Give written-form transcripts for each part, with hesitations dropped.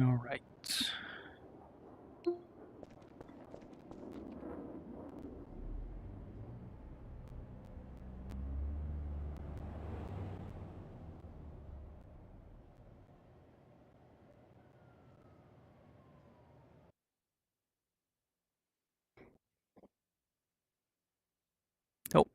All right. Oh,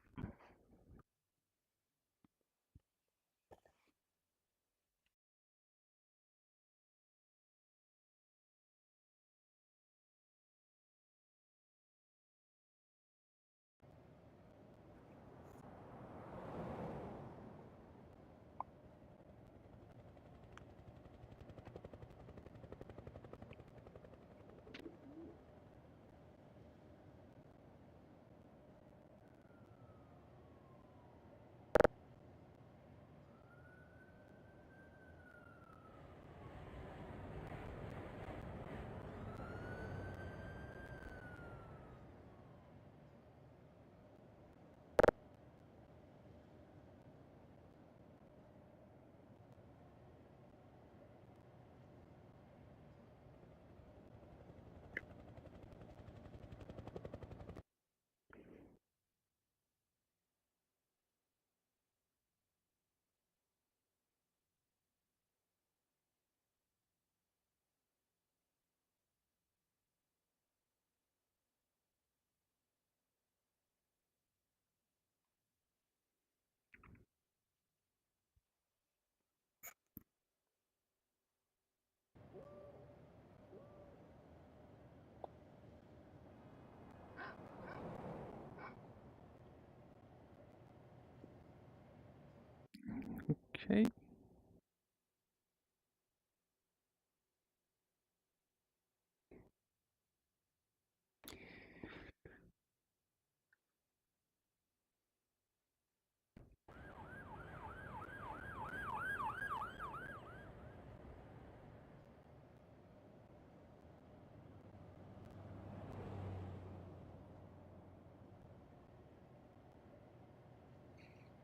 okay.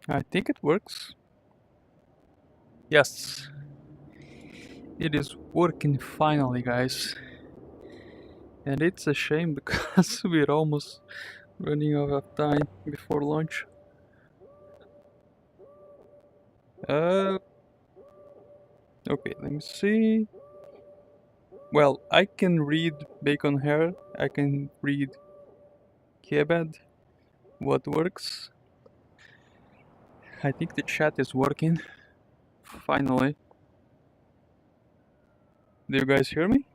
I think it works. Yes, it is working finally, guys. And it's a shame because we're almost running out of time before lunch. Uh, okay, let me see. Well, I can read bacon hair. I can read kebab. What works? I think the chat is working. Finally. Do you guys hear me?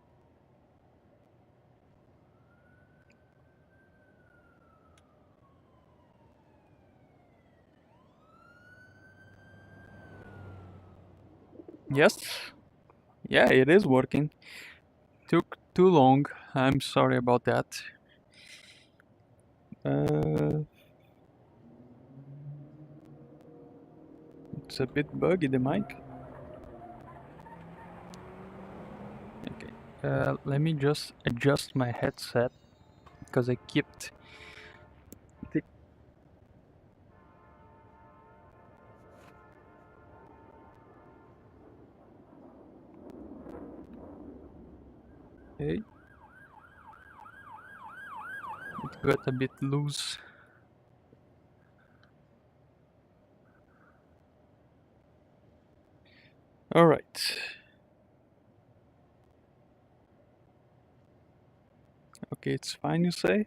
Yes. Yeah, it is working. Took too long. I'm sorry about that. Uh, it's a bit buggy, the mic. Okay. Let me just adjust my headset because I kept. Okay. It got a bit loose. Alright. Okay, it's fine, you say?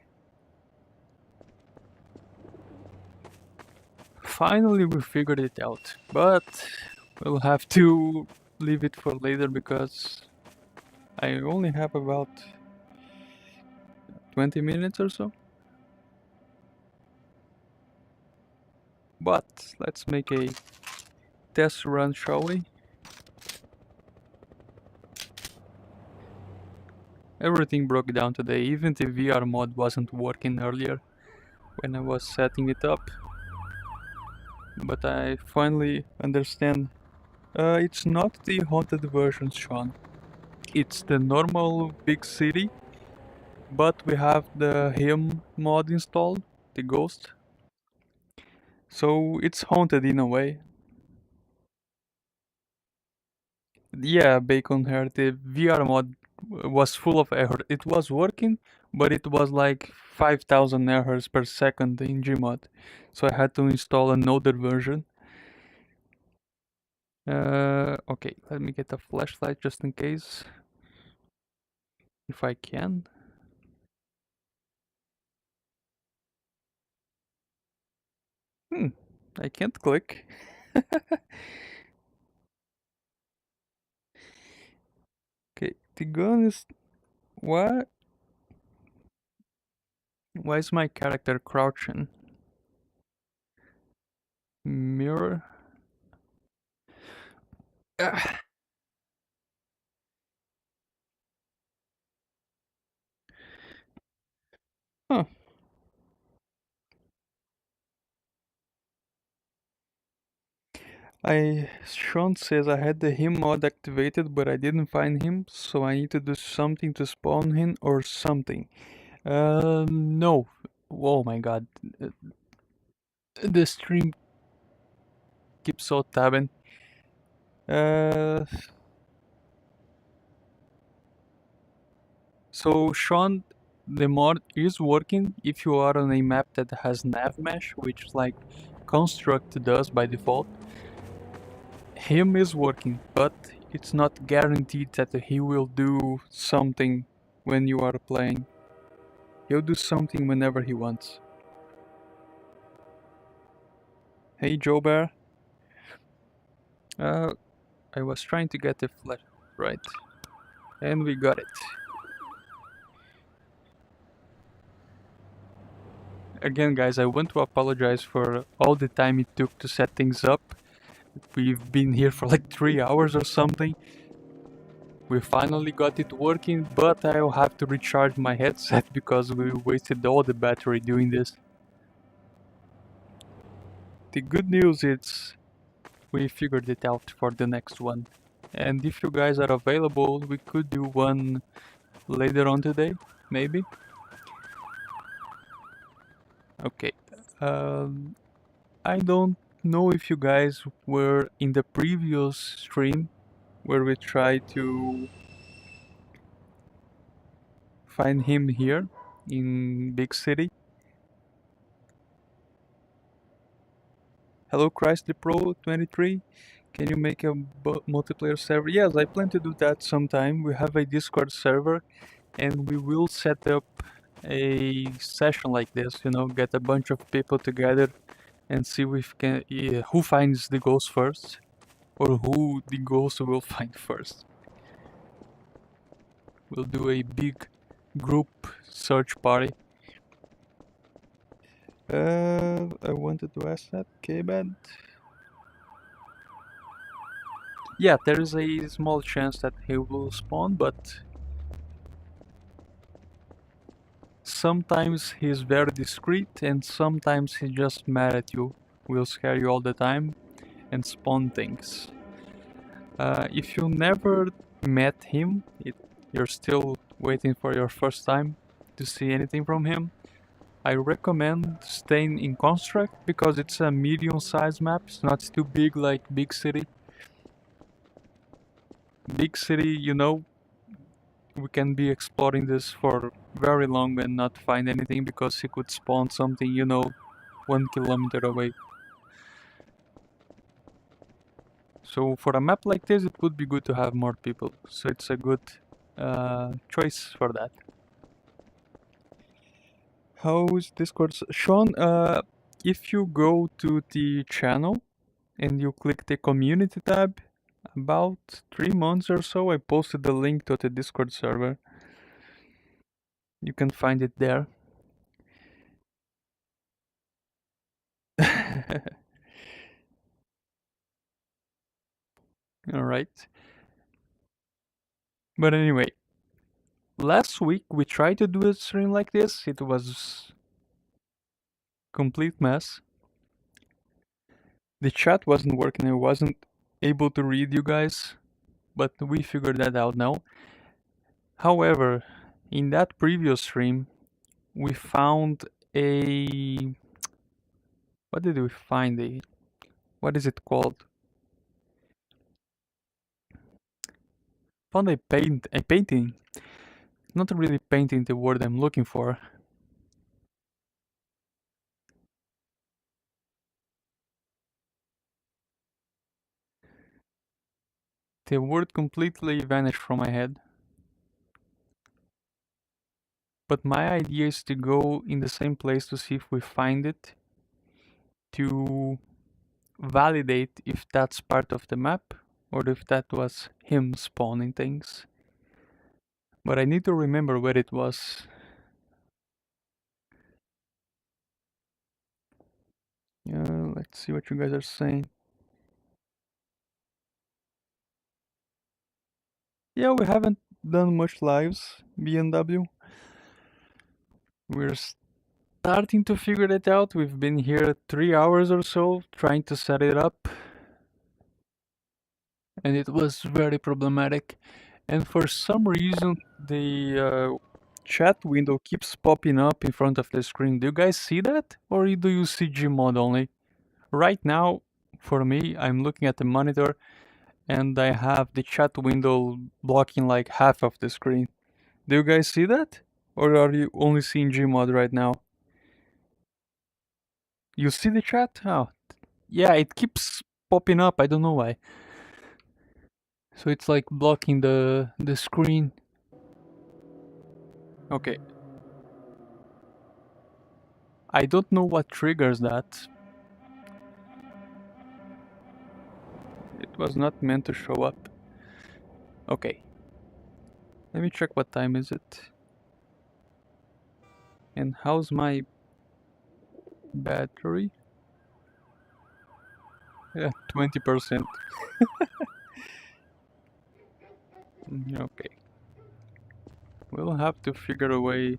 Finally, we figured it out. But we'll have to leave it for later because I only have about 20 minutes or so. But let's make a test run, shall we? Everything broke down today, even the VR mod wasn't working earlier when I was setting it up. But I finally understand. It's not the haunted version, Sean. It's the normal big city, but we have the him mod installed, the ghost. So it's haunted in a way. Yeah, Bacon Hair, the VR mod was full of error. It was working, but it was like 5,000 errors per second in Gmod. So I had to install another version. Okay, let me get a flashlight just in case, if I can. Hmm, I can't click. Okay, the gun is... What? Why is my character crouching? Mirror? Ah, huh. Sean says I had the him mod activated, but I didn't find him, so I need to do something to spawn him or something. No. Oh my god. Uh, The stream keeps so tabbing. Uh, so Sean, the mod is working if you are on a map that has nav mesh, which like Construct does by default. Him is working, but it's not guaranteed that he will do something when you are playing. He'll do something whenever he wants. Hey Joe Bear. Uh, I was trying to get the flash right. And we got it. Again guys, I want to apologize for all the time it took to set things up. We've been here for like 3 hours or something. We finally got it working, but I'll have to recharge my headset because we wasted all the battery doing this. The good news is we figured it out for the next one. And if you guys are available, we could do one later on today, maybe? Okay. Um, I don't know if you guys were in the previous stream where we tried to find him here in Big City. Hello Christy Pro 23. Can you make a multiplayer server? Yes, I plan to do that sometime. We have a Discord server and we will set up a session like this, you know, get a bunch of people together and see if can who finds the ghost first or who the ghost will find first. We'll do a big group search party. I wanted to ask that, K-Bad. Yeah, there is a small chance that he will spawn, but sometimes he's very discreet and sometimes he's just mad at you, will scare you all the time and spawn things. If you never met him, you're still waiting for your first time to see anything from him, I recommend staying in Construct because it's a medium-sized map, it's not too big like Big City. Big City, you know, we can be exploring this for very long and not find anything because he could spawn something, you know, 1 kilometer away. So for a map like this, it would be good to have more people. So it's a good choice for that. How is Discord? Sean, if you go to the channel and you click the community tab, about 3 months or so, I posted the link to the Discord server. You can find it there. Alright. But anyway, last week we tried to do a stream like this. It was complete mess. The chat wasn't working. I wasn't able to read you guys, but we figured that out now. However, in that previous stream, we found a... What did we find? What is it called? Found a painting. Not really painting the word I'm looking for. The word completely vanished from my head. But my idea is to go in the same place to see if we find it, to validate if that's part of the map or if that was him spawning things. But I need to remember where it was. Let's see what you guys are saying. Yeah, we haven't done much lives, B&W. We're starting to figure it out. We've been here 3 hours or so trying to set it up, and it was very problematic. And for some reason, the chat window keeps popping up in front of the screen. Do you guys see that? Or do you see Gmod only? Right now, for me, I'm looking at the monitor and I have the chat window blocking like half of the screen. Do you guys see that? Or are you only seeing Gmod right now? You see the chat? Oh, yeah, it keeps popping up. I don't know why. So it's like blocking the screen. Okay. I don't know what triggers that. It was not meant to show up. Okay. Let me check what time is it. And how's my battery? Yeah, 20%. Okay. We'll have to figure a way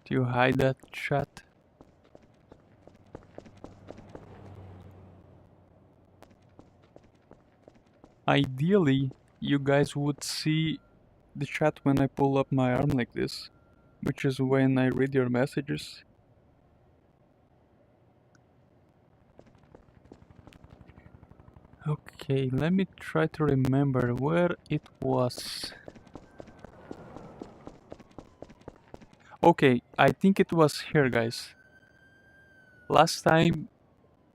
to hide that chat. Ideally, you guys would see the chat when I pull up my arm like this, which is when I read your messages. Okay, let me try to remember where it was. Okay, I think it was here, guys. Last time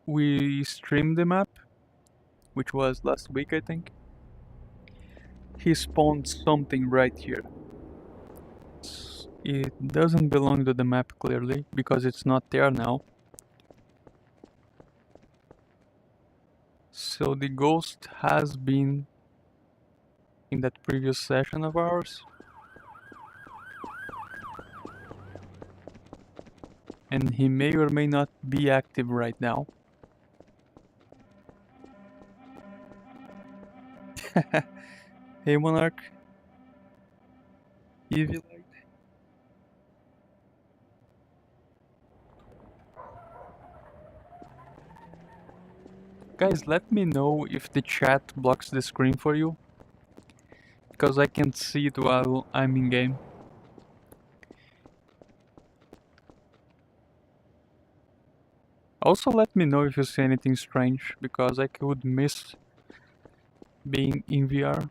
we streamed the map, which was last week, I think, he spawned something right here. It doesn't belong to the map clearly, because it's not there now. So the ghost has been in that previous session of ours. And he may or may not be active right now. Hey Monarch. Evil. Guys, let me know if the chat blocks the screen for you. Because I can't see it while I'm in game. Also let me know if you see anything strange, because I could miss being in VR.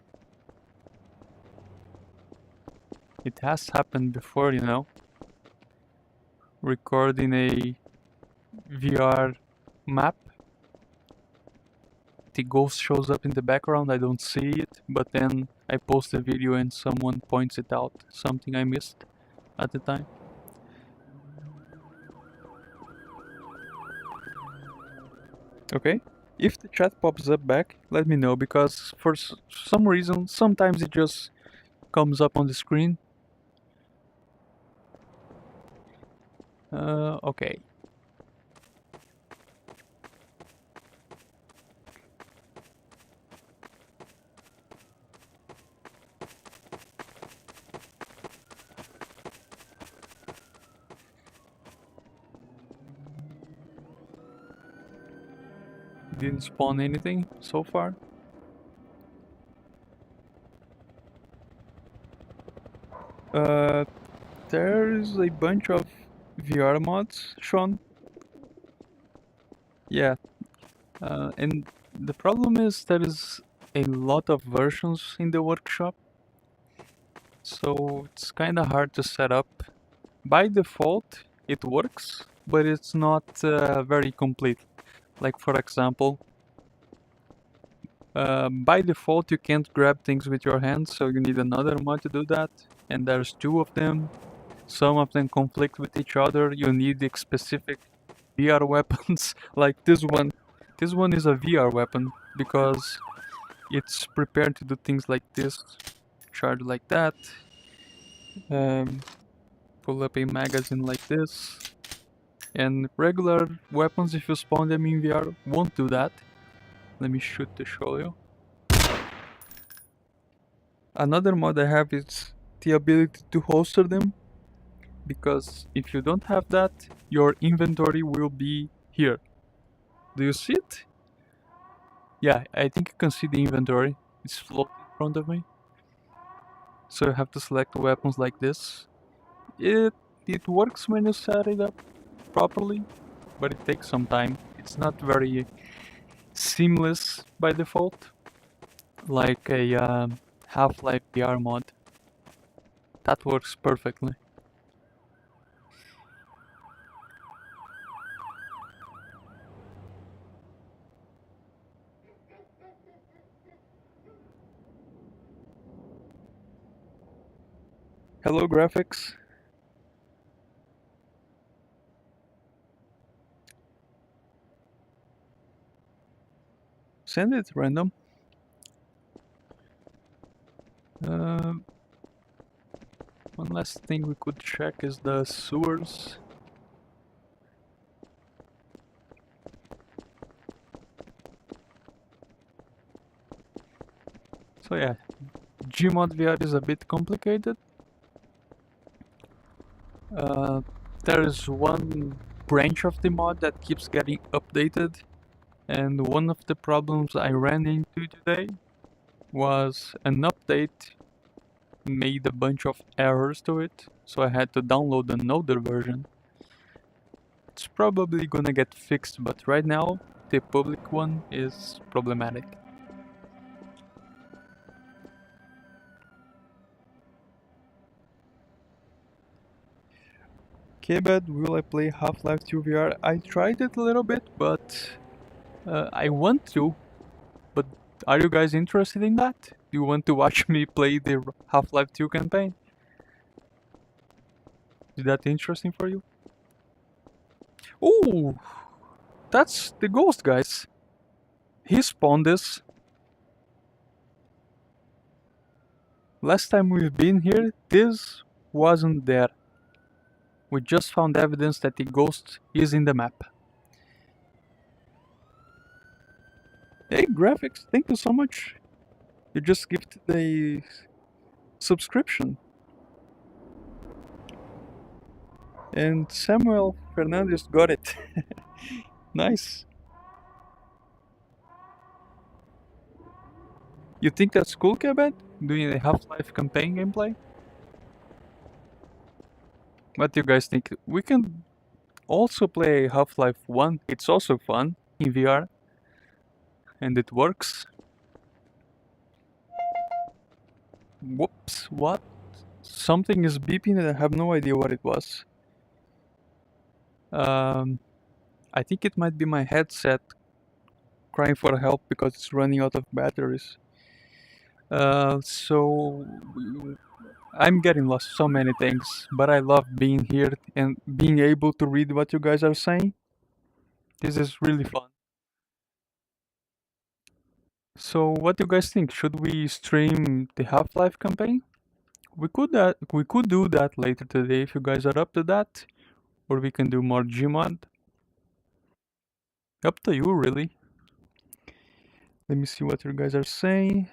It has happened before, you know. Recording a VR map. The ghost shows up in the background, I don't see it, but then I post a video and someone points it out, something I missed at the time. Okay? If the chat pops up back, let me know, because for some reason, sometimes it just comes up on the screen. Okay. Didn't spawn anything so far. Uh, there's a bunch of VR mods, Sean. Yeah. And the problem is there is a lot of versions in the workshop, so it's kinda hard to set up. By default, it works, but it's not very complete. Like for example, by default you can't grab things with your hands, so you need another mod to do that, and there's two of them. Some of them conflict with each other. You need the specific VR weapons, like this one. This one is a VR weapon because it's prepared to do things like this, charge like that, um, pull up a magazine like this, and regular weapons, if you spawn them in VR, won't do that. Let me shoot to show you. Another mod I have is the ability to holster them, because if you don't have that, your inventory will be here. Do you see it? Yeah, I think you can see the inventory. It's floating in front of me. So you have to select weapons like this. It works when you set it up properly, but it takes some time. It's not very seamless by default, like a Half-Life VR mod. That works perfectly. Hello, graphics. Send it random. Uh, One last thing we could check is the sewers. So yeah, Gmod VR is a bit complicated. Uh, there is one branch of the mod that keeps getting updated, and one of the problems I ran into today was an update made a bunch of errors to it, so I had to download another version. It's probably gonna get fixed, but right now the public one is problematic. Kbed, will I play Half-Life 2 VR? I tried it a little bit, but I want to. But are you guys interested in that? Do you want to watch me play the Half-Life 2 campaign? Is that interesting for you? Oh, that's the ghost, guys. He spawned this. Last time we've been here, this wasn't there. We just found evidence that the ghost is in the map. Hey, graphics, thank you so much. You just gifted a subscription. And Samuel Fernandez got it. Nice. You think that's cool, Kebet? Doing a Half-Life campaign gameplay? What do you guys think? We can also play Half-Life 1. It's also fun in VR. And it works. Whoops, what? Something is beeping and I have no idea what it was. I think it might be my headset crying for help because it's running out of batteries. So I'm getting lost so many things, but I love being here and being able to read what you guys are saying. This is really fun. So what do you guys think? Should we stream the Half-Life campaign? We could do that later today if you guys are up to that, or we can do more Gmod. Up to you, really. Let me see what you guys are saying.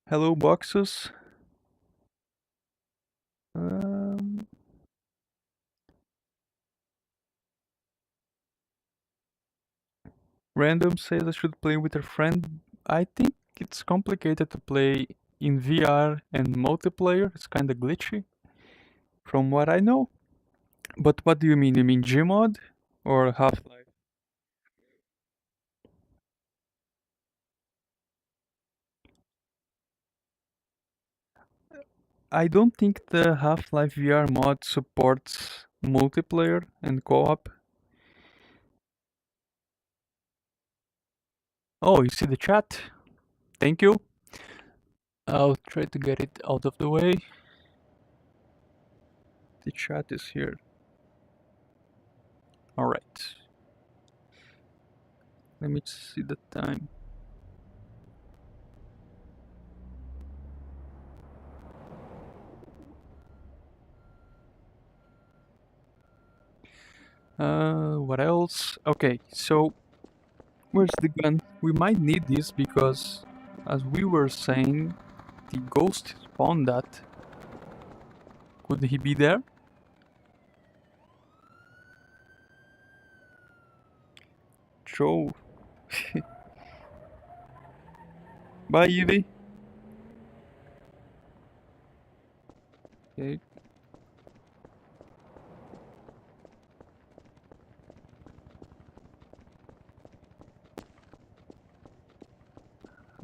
Hello, boxes. Um, Random says I should play with a friend. I think it's complicated to play in VR and multiplayer. It's kind of glitchy, from what I know. But what do you mean? You mean Gmod or Half-Life? I don't think the Half-Life VR mod supports multiplayer and co-op. Oh, you see the chat? Thank you. I'll try to get it out of the way. The chat is here. Alright. Let me see the time. What else? Okay, so where's the gun? We might need this because, as we were saying, the ghost spawned that. Could he be there? Joe. Bye, Evie. Okay.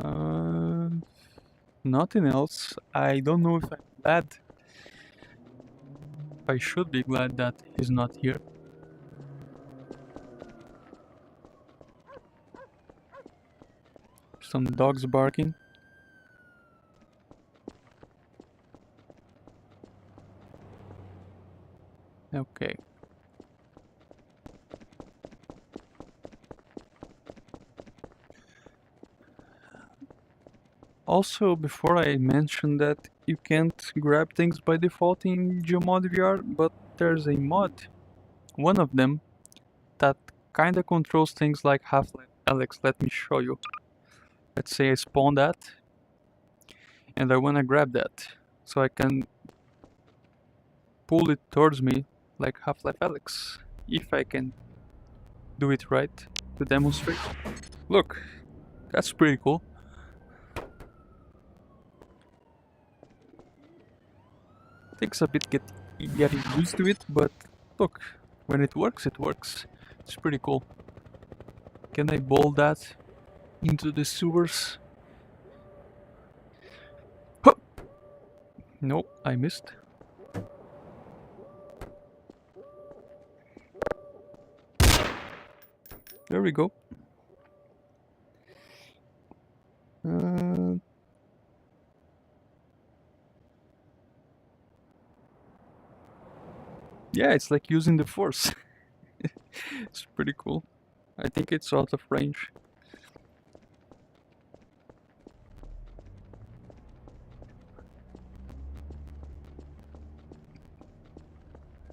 Uh, Nothing else. I don't know if I'm glad. I should be glad that he's not here. Some dogs barking. Okay. Also, before I mentioned that you can't grab things by default in Gmod VR, but there's a mod, one of them, that kinda controls things like Half-Life Alyx. Let me show you. Let's say I spawn that, and I wanna grab that, so I can pull it towards me like Half-Life Alyx, if I can do it right to demonstrate. Look, that's pretty cool. Takes a bit getting used to it, but look, when it works, it works. It's pretty cool. Can I bowl that into the sewers? Huh! Nope, I missed. There we go. Yeah, it's like using the force. It's pretty cool. I think it's out of range.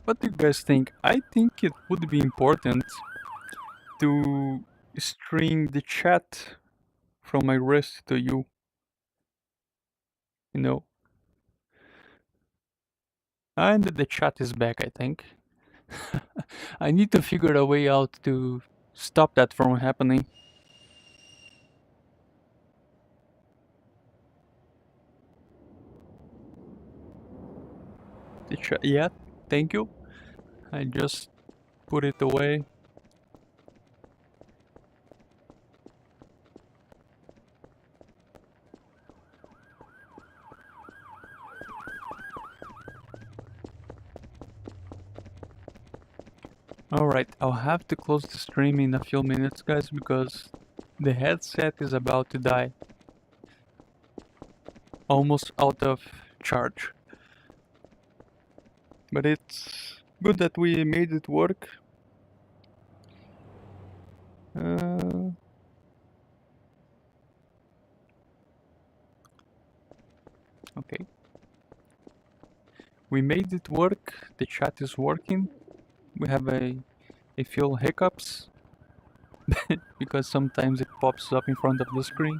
What do you guys think? I think it would be important to string the chat from my wrist to you. You know? And the chat is back, I think. I need to figure a way out to stop that from happening. The chat, yeah, thank you. I just put it away. Alright, I'll have to close the stream in a few minutes, guys, because the headset is about to die. Almost out of charge. But it's good that we made it work. Okay. We made it work. The chat is working. We have a few hiccups because sometimes it pops up in front of the screen.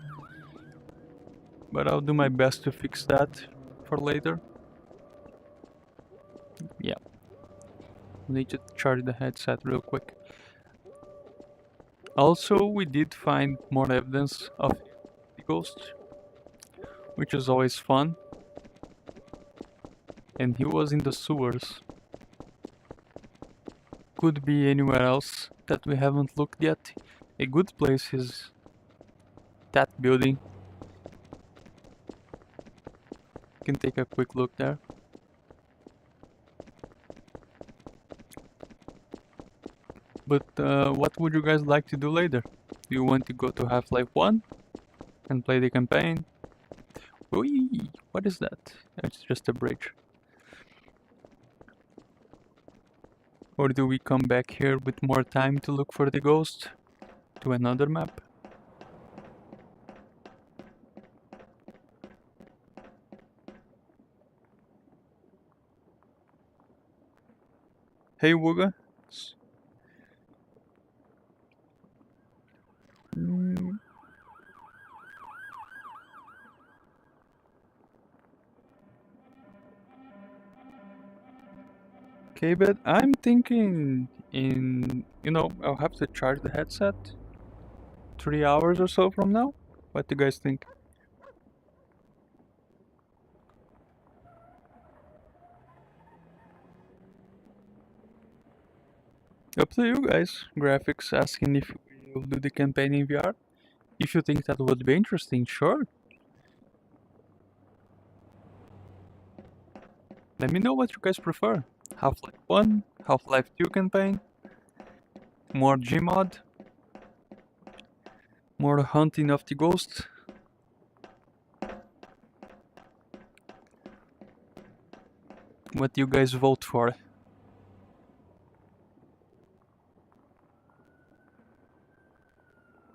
But I'll do my best to fix that for later. Yeah. Need to charge the headset real quick. Also, we did find more evidence of the ghost, which is always fun. And he was in the sewers. Could be anywhere else that we haven't looked yet. A good place is that building. Can take a quick look there. But what would you guys like to do later? Do you want to go to Half-Life 1 and play the campaign? Whee! What is that? It's just a bridge. Or do we come back here with more time to look for the ghost? To another map? Hey Wooga. Mm, okay, but I'm thinking I'll have to charge the headset 3 hours or so from now. What do you guys think? Up to you guys. Graphics asking if we'll do the campaign in VR. If you think that would be interesting, sure. Let me know what you guys prefer. Half-Life 1, Half-Life 2 campaign, more Gmod, more hunting of the ghosts. What do you guys vote for?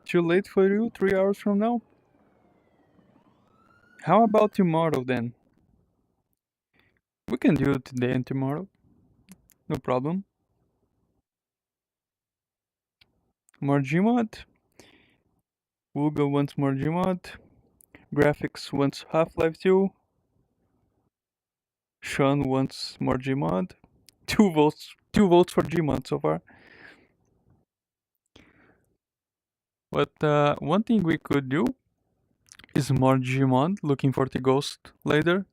Too late for you 3 hours from now? How about tomorrow then? We can do it today and tomorrow. No problem. More Gmod. Google wants more Gmod. Graphics wants Half-Life 2. Sean wants more Gmod. 2 votes. 2 votes for Gmod so far. But one thing we could do is more Gmod, looking for the ghost later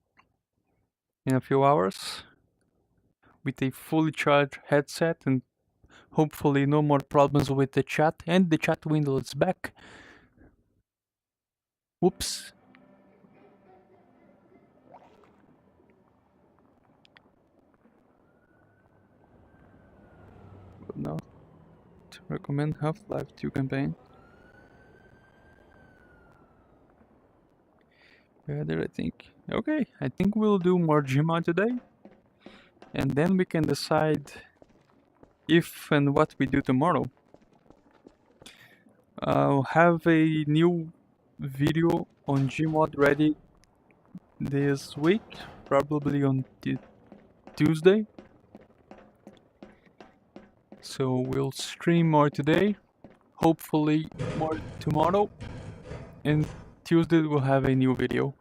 in a few hours with a fully charged headset and hopefully no more problems with the chat, and the chat window is back. Whoops. Would not recommend Half-Life 2 campaign. Better, I think. Okay, I think we'll do more Gmod today, and then we can decide if and what we do tomorrow. I'll have a new video on Gmod ready this week, probably on Tuesday. So we'll stream more today, hopefully more tomorrow, and Tuesday we'll have a new video.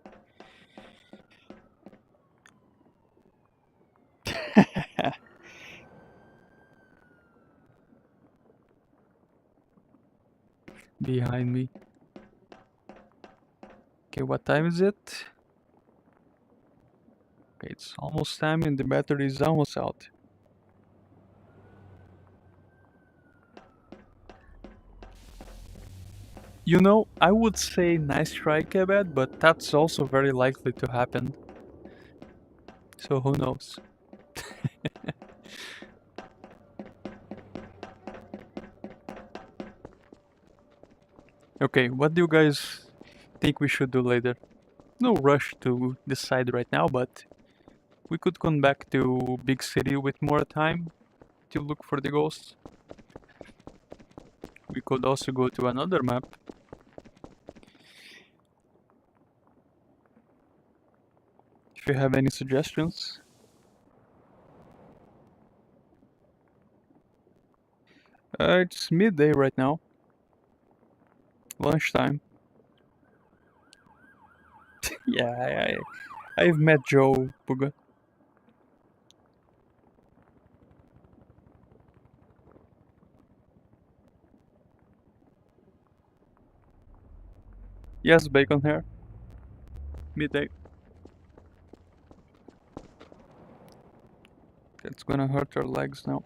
Behind me. Okay, what time is it? Okay, it's almost time and the battery is almost out. You know, I would say nice try, Kebed, but that's also very likely to happen. So who knows? Okay, what do you guys think we should do later? No rush to decide right now, but we could come back to big city with more time to look for the ghosts. We could also go to another map. If you have any suggestions. It's midday right now. Lunchtime. Yeah, I've met Joe Puga. Yes, bacon hair. Midday. It's gonna hurt our legs now.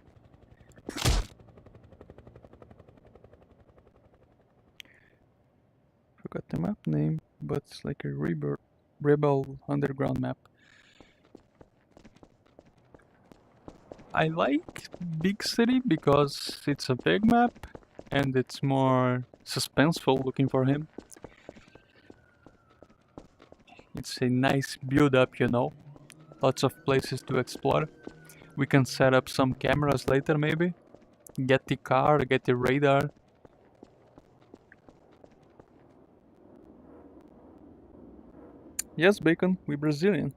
Forgot the map name, but it's like a rebirth. Rebel Underground map. I like Big City because it's a big map and it's more suspenseful looking for him. It's a nice build up, you know. Lots of places to explore. We can set up some cameras later maybe. Get the car, get the radar. Yes, Bacon, we Brazilian.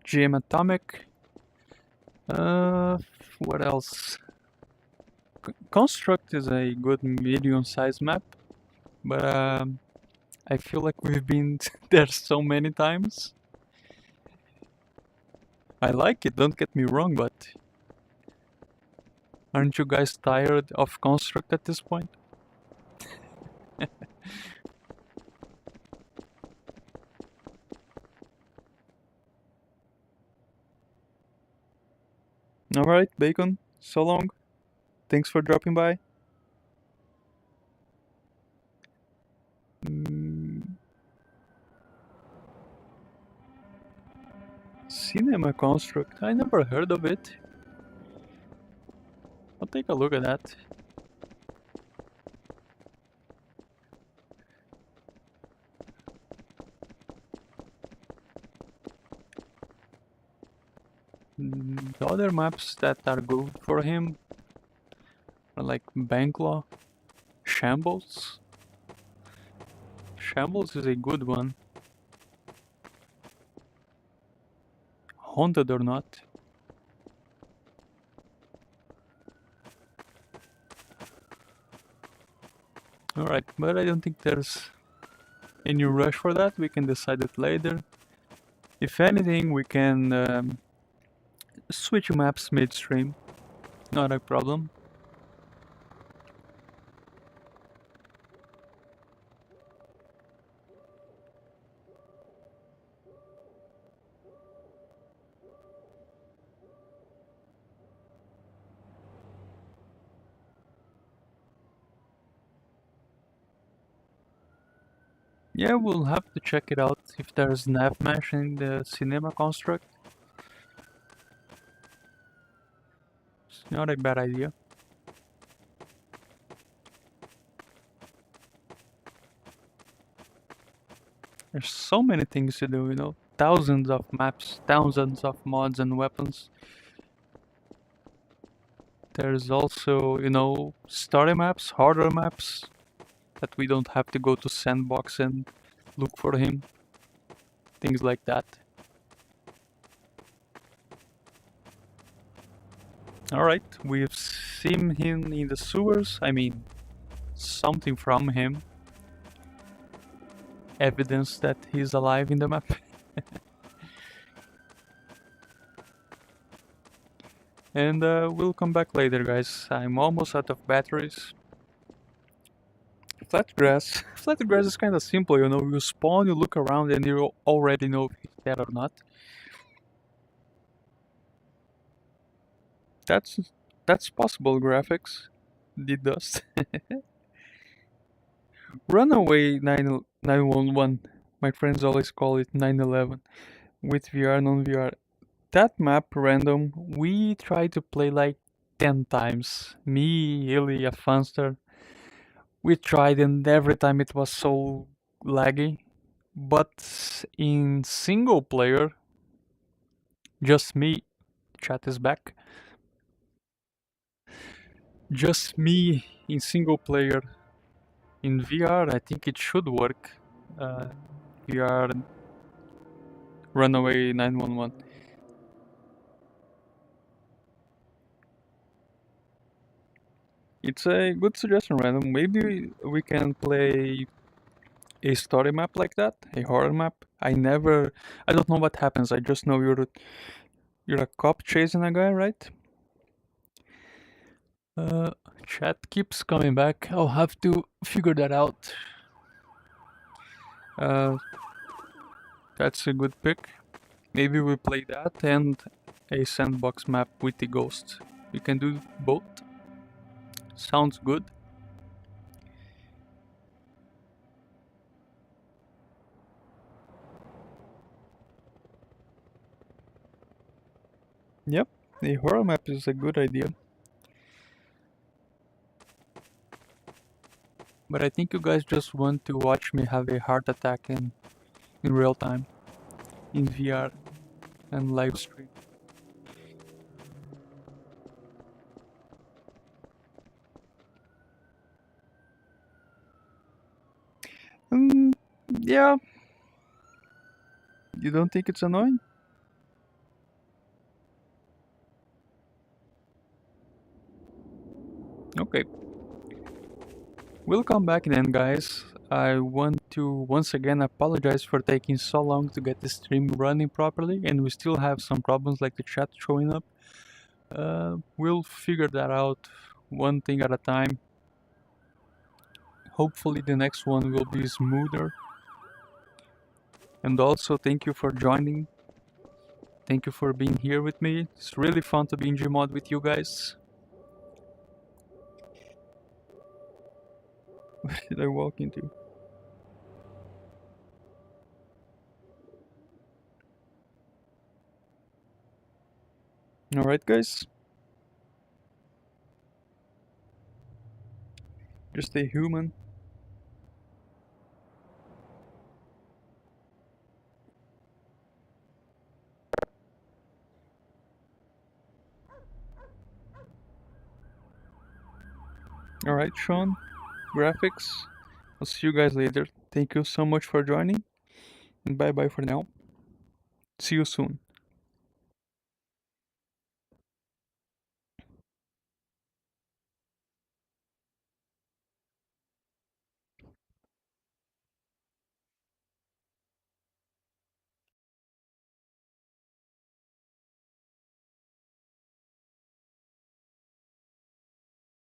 GM Atomic. Uh, what else? Construct is a good medium-sized map, but I feel like we've been there so many times. I like it, don't get me wrong, but aren't you guys tired of Construct at this point? Alright, Bacon, so long. Thanks for dropping by. Mm, Cinema Construct, I never heard of it. I'll take a look at that. The other maps that are good for him are like Banklaw, Shambles. Shambles is a good one. Haunted or not. Alright, but I don't think there's any rush for that. We can decide it later. If anything, we can switch maps midstream. Not a problem. Yeah, we'll have to check it out if there's nav mesh in the cinema construct. It's not a bad idea. There's so many things to do, you know. Thousands of maps, thousands of mods and weapons. There's also, you know, story maps, harder maps that we don't have to go to sandbox and look for him. Things like that. Alright, we've seen him in the sewers. I mean, something from him. Evidence that he's alive in the map. And we'll come back later, guys. I'm almost out of batteries. Flat grass. Flat grass is kind of simple, you know. You spawn, you look around, and you already know if he's dead or not. That's that's possible graphics. The dust. Runaway 911. My friends always call it 911. With VR, non-VR. That map random, we tried to play like 10 times. Me, Illy, a Funster. We tried and every time it was so laggy. But in single player, just me, chat is back. Just me in single player. In VR, I think it should work. VR Runaway 911. It's a good suggestion, random. Maybe we can play a story map like that, a horror map. I don't know what happens. I just know you're a cop chasing a guy, right? Uh, Chat keeps coming back. I'll have to figure that out. Uh, that's a good pick. Maybe we play that and a sandbox map with the ghost. We can do both. Sounds good. Yep, a horror map is a good idea. But I think you guys just want to watch me have a heart attack in real time, in VR and live stream. Mm, yeah, you don't think it's annoying? Okay, we'll come back then, guys. I want to once again apologize for taking so long to get the stream running properly, and we still have some problems like the chat showing up. We'll figure that out one thing at a time. Hopefully, the next one will be smoother. And also, thank you for joining. Thank you for being here with me. It's really fun to be in Gmod with you guys. What did I walk into? Alright, guys. Just a human. Alright, Sean. Graphics. I'll see you guys later. Thank you so much for joining. And bye bye for now. See you soon.